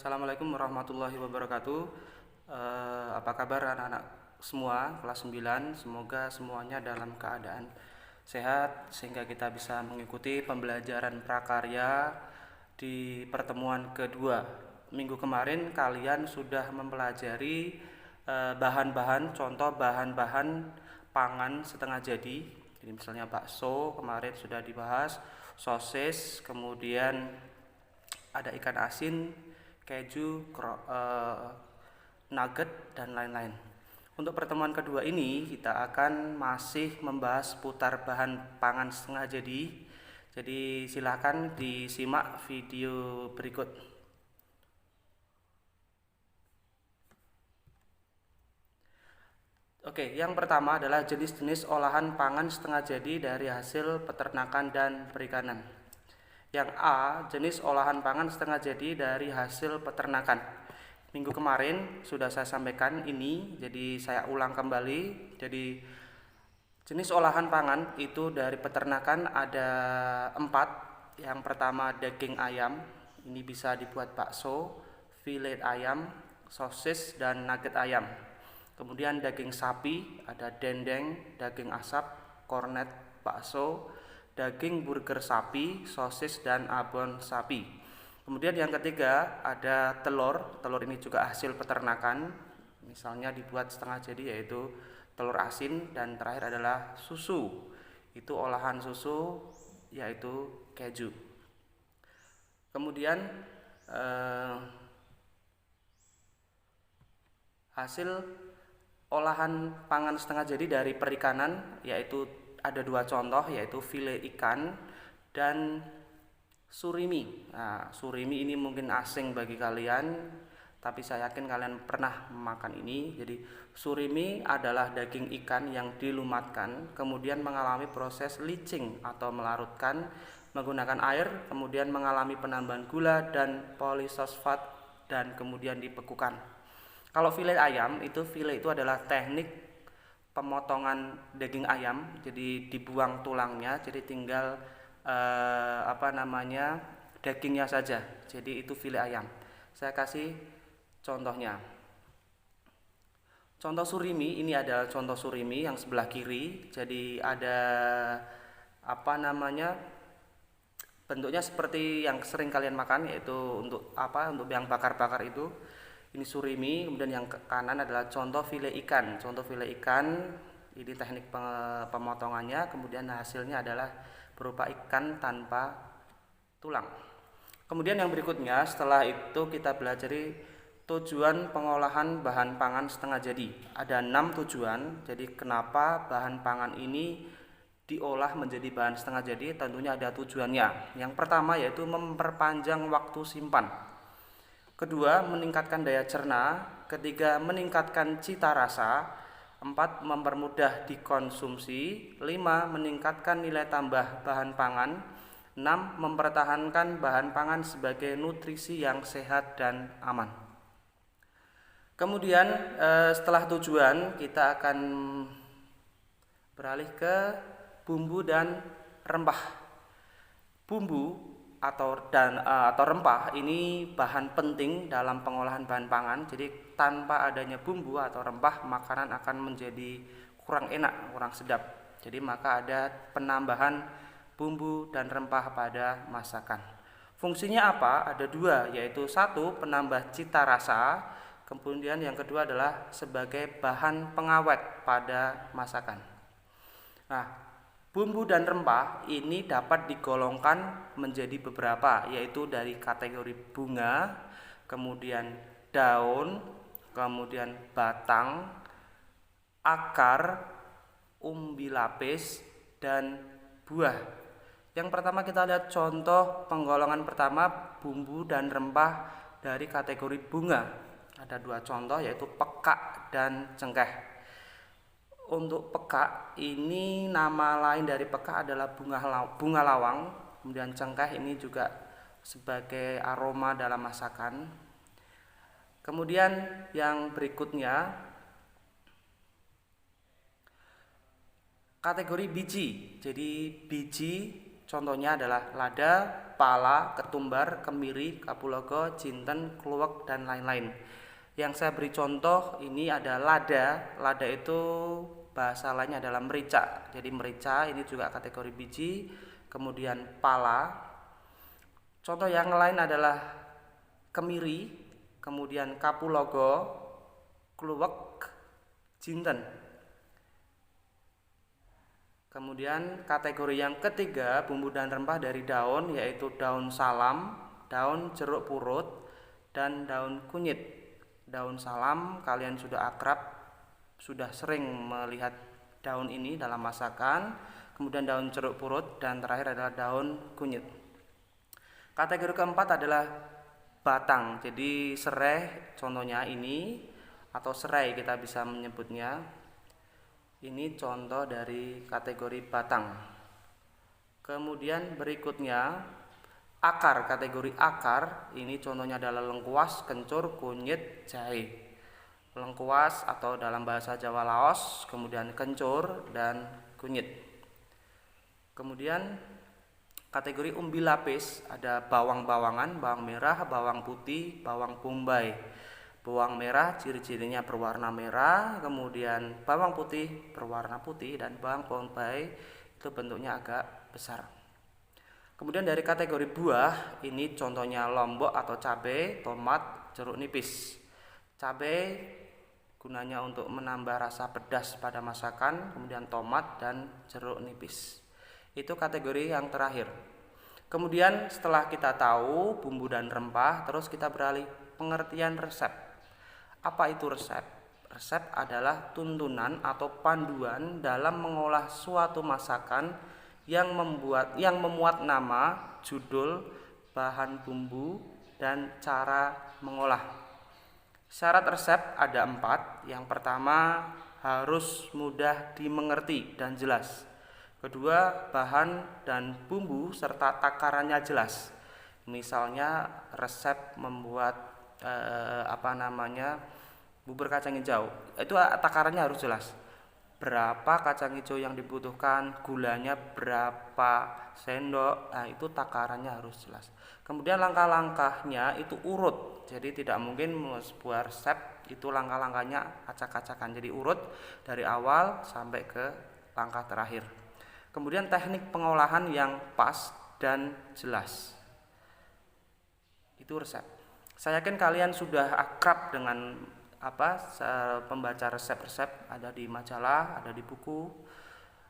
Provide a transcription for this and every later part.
Assalamualaikum warahmatullahi wabarakatuh. Apa kabar anak-anak semua kelas 9? Semoga semuanya dalam keadaan sehat sehingga kita bisa mengikuti pembelajaran prakarya di pertemuan kedua. Minggu kemarin kalian sudah mempelajari bahan-bahan, contoh bahan-bahan pangan setengah jadi. Jadi misalnya bakso kemarin sudah dibahas, sosis, kemudian ada ikan asin, keju, nugget, dan lain-lain. Untuk pertemuan kedua ini kita akan masih membahas putar bahan pangan setengah jadi. Jadi silakan disimak video berikut. Oke, yang pertama adalah jenis-jenis olahan pangan setengah jadi dari hasil peternakan dan perikanan. Yang A, jenis olahan pangan setengah jadi dari hasil peternakan. Minggu kemarin sudah saya sampaikan ini, jadi saya ulang kembali. Jadi jenis olahan pangan itu dari peternakan ada 4. Yang pertama daging ayam, ini bisa dibuat bakso, filet ayam, sosis, dan nugget ayam. Kemudian daging sapi, ada dendeng, daging asap, kornet, bakso, daging burger sapi, sosis, dan abon sapi. Kemudian yang ketiga ada telur. Telur ini juga hasil peternakan, misalnya dibuat setengah jadi yaitu telur asin. Dan terakhir adalah susu, itu olahan susu yaitu keju. Kemudian hasil olahan pangan setengah jadi dari perikanan yaitu ada 2 contoh, yaitu filet ikan dan surimi. Nah, surimi ini mungkin asing bagi kalian, tapi saya yakin kalian pernah makan ini. Jadi surimi adalah daging ikan yang dilumatkan, kemudian mengalami proses leaching atau melarutkan menggunakan air, kemudian mengalami penambahan gula dan polisfosfat, dan kemudian dibekukan. Kalau filet ayam, filet itu adalah teknik pemotongan daging ayam, jadi dibuang tulangnya, jadi tinggal dagingnya saja. Jadi itu filet ayam. Saya kasih contohnya. Contoh surimi, ini adalah contoh surimi yang sebelah kiri. Jadi ada bentuknya seperti yang sering kalian makan, yaitu untuk yang bakar-bakar itu. Ini surimi. Kemudian yang ke kanan adalah contoh filet ikan. Contoh filet ikan, ini teknik pemotongannya. Kemudian hasilnya adalah berupa ikan tanpa tulang. Kemudian yang berikutnya, setelah itu kita pelajari tujuan pengolahan bahan pangan setengah jadi. Ada 6 tujuan. Jadi kenapa bahan pangan ini diolah menjadi bahan setengah jadi? Tentunya ada tujuannya. Yang pertama yaitu memperpanjang waktu simpan. Kedua, meningkatkan daya cerna. Ketiga, meningkatkan cita rasa. 4, mempermudah dikonsumsi. 5, meningkatkan nilai tambah bahan pangan. 6, mempertahankan bahan pangan sebagai nutrisi yang sehat dan aman. Kemudian setelah tujuan, kita akan beralih ke bumbu dan rempah. Bumbu atau rempah ini bahan penting dalam pengolahan bahan pangan. Jadi tanpa adanya bumbu atau rempah, makanan akan menjadi kurang enak, kurang sedap. Jadi maka ada penambahan bumbu dan rempah pada masakan. Fungsinya apa? Ada 2, yaitu 1, penambah cita rasa. Kemudian yang kedua adalah sebagai bahan pengawet pada masakan. Nah, bumbu dan rempah ini dapat digolongkan menjadi beberapa, yaitu dari kategori bunga, kemudian daun, kemudian batang, akar, umbi lapis, dan buah. Yang pertama kita lihat contoh penggolongan pertama, bumbu dan rempah dari kategori bunga. Ada 2 contoh, yaitu pekak dan cengkeh. Untuk pekak ini, nama lain dari pekak adalah bunga lawang. Kemudian cengkeh ini juga sebagai aroma dalam masakan. Kemudian yang berikutnya kategori biji. Jadi biji contohnya adalah lada, pala, ketumbar, kemiri, kapulaga, jinten, kluwek, dan lain-lain. Yang saya beri contoh ini ada lada. Lada itu bahasa lainnya adalah merica. Jadi merica ini juga kategori biji. Kemudian pala. Contoh yang lain adalah kemiri, kemudian kapulaga, kluwek, jinten. Kemudian kategori yang ketiga, bumbu dan rempah dari daun, yaitu daun salam, daun jeruk purut, dan daun kunyit. Daun salam kalian sudah akrab, sudah sering melihat daun ini dalam masakan. Kemudian daun jeruk purut, dan terakhir adalah daun kunyit. Kategori keempat adalah batang. Jadi serai contohnya ini, atau serai kita bisa menyebutnya. Ini contoh dari kategori batang. Kemudian berikutnya akar. Kategori akar ini contohnya adalah lengkuas, kencur, kunyit, jahe. Lengkuas atau dalam bahasa Jawa Laos, kemudian kencur dan kunyit. Kemudian kategori umbi lapis ada bawang-bawangan, bawang merah, bawang putih, bawang bombay. Bawang merah ciri-cirinya berwarna merah, kemudian bawang putih berwarna putih, dan bawang bombay itu bentuknya agak besar. Kemudian dari kategori buah ini contohnya lombok atau cabai, tomat, jeruk nipis. Cabai gunanya untuk menambah rasa pedas pada masakan, kemudian tomat dan jeruk nipis. Itu kategori yang terakhir. Kemudian setelah kita tahu bumbu dan rempah, terus kita beralih pengertian resep. Apa itu resep? Resep adalah tuntunan atau panduan dalam mengolah suatu masakan yang memuat nama, judul, bahan bumbu, dan cara mengolah. Syarat resep ada 4. Yang pertama, harus mudah dimengerti dan jelas. Kedua, bahan dan bumbu serta takarannya jelas. Misalnya resep membuat bubur kacang hijau, itu takarannya harus jelas. Berapa kacang hijau yang dibutuhkan, gulanya berapa sendok, nah itu takarannya harus jelas. Kemudian langkah-langkahnya itu urut, jadi tidak mungkin sebuah resep itu langkah-langkahnya acak-acakan, jadi urut dari awal sampai ke langkah terakhir. Kemudian teknik pengolahan yang pas dan jelas, itu resep. Saya yakin kalian sudah akrab dengan pembaca resep-resep, ada di majalah, ada di buku,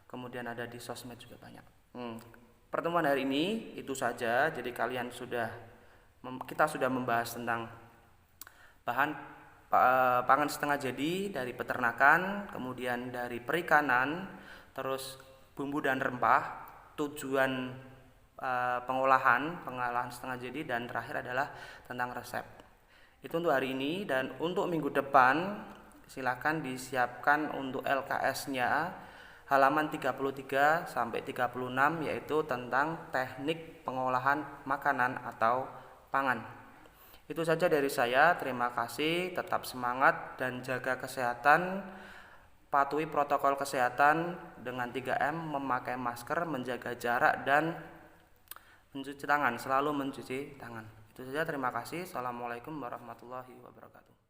kemudian ada di sosmed juga banyak. Pertemuan hari ini itu saja. Jadi kita sudah membahas tentang bahan pangan setengah jadi dari peternakan, kemudian dari perikanan, terus bumbu dan rempah, tujuan pengolahan setengah jadi, dan terakhir adalah tentang resep. Itu untuk hari ini, dan untuk minggu depan silakan disiapkan untuk LKS-nya halaman 33 sampai 36, yaitu tentang teknik pengolahan makanan atau pangan. Itu saja dari saya. Terima kasih, tetap semangat dan jaga kesehatan. Patuhi protokol kesehatan dengan 3M, memakai masker, menjaga jarak, dan mencuci tangan, selalu mencuci tangan. Itu saja, terima kasih. Assalamualaikum warahmatullahi wabarakatuh.